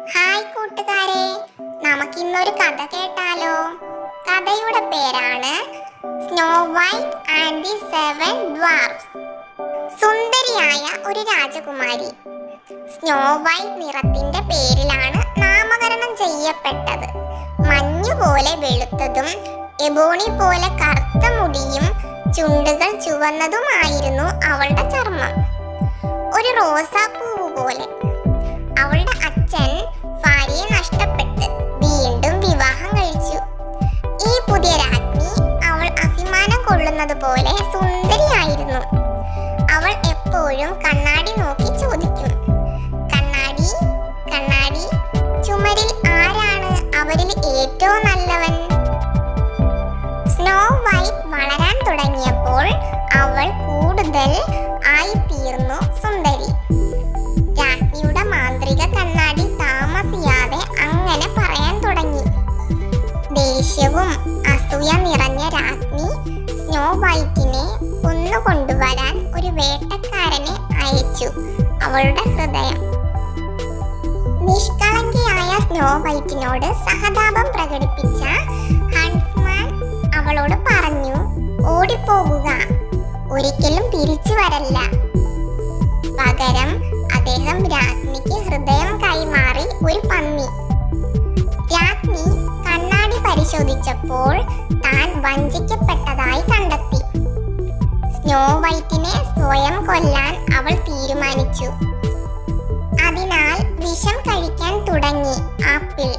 Hi കൂട്ടുകാരെ, നമുക്കിന്നൊരു കഥ കേട്ടാലോ? കഥയുടെ പേരാണ് snow white and the seven dwarfs. സുന്ദരിയായ ഒരു രാജകുമാരി. സ്നോ വൈറ്റ് നിറത്തിന്റെ പേരിലാണ് നാമകരണം ചെയ്യപ്പെട്ടത്. മഞ്ഞുപോലെ വെളുത്തതും എബോണി പോലെ കറുത്ത മുടിയും ചുണ്ടുകൾ ചുവന്നതുമായിരുന്നു അവളുടെ ചർമ്മം. ഒരു റോസാപ്പൂവ് പോലെ. അവളുടെ അച്ഛൻ ഭാര്യയെ നഷ്ടപ്പെട്ട് വീണ്ടും വിവാഹം കഴിച്ചു. ഈ പുതിയ രാജ്ഞി അവൾ അഭിമാനം കൊള്ളുന്നത് പോലെ സുന്ദരിയായിരുന്നു. അവൾ എപ്പോഴും കണ്ണാടി നോക്കി ചോദിക്കും, കണ്ണാടി കണ്ണാടി, ചുമരിൽ ആരാണ് അവരിൽ ഏറ്റവും നല്ലവൻ? സ്നോ വൈറ്റ് വളരാൻ തുടങ്ങിയപ്പോൾ അവൾ കൂടുതൽ ആയിത്തീർന്നു സുന്ദരി. രാജ്ഞിയുടെ മാന്ത്രിക കണ്ണാടി താമസിയാതെ അങ്ങനെ പറയാൻ തുടങ്ങി. ദേഷ്യവും അസൂയ നിറഞ്ഞ രാജ്ഞി സ്നോ വൈറ്റിനെ കൊന്നുകൊണ്ടുവരാൻ ഒരു വേട്ടക്കാരനെ അയച്ചു. അവളുടെ ഹൃദയം. നിഷ്കളങ്കയായ സ്നോ വൈറ്റിനോട് സഹതാപം പ്രകടിപ്പിച്ച ഹൺസ്മാൻ അവളോട് പറഞ്ഞു, ഓടിപ്പോകുക, ഒരിക്കലും തിരിച്ചു വരല്ല. പകരം അദ്ദേഹം രാജ്ഞിക്ക് ഹൃദയം കൈമാറി ഒരു പന്നി. രാജ്ഞി കണ്ണാടി പരിശോധിച്ചപ്പോൾ താൻ വഞ്ചിക്കപ്പെട്ടതായി കണ്ടെത്തി. സ്നോ വൈറ്റിനെ സ്വയം കൊല്ലാൻ അവൾ തീരുമാനിച്ചു. അതിനാൽ വിഷം കഴിക്കാൻ തുടങ്ങി ആപ്പിൾ.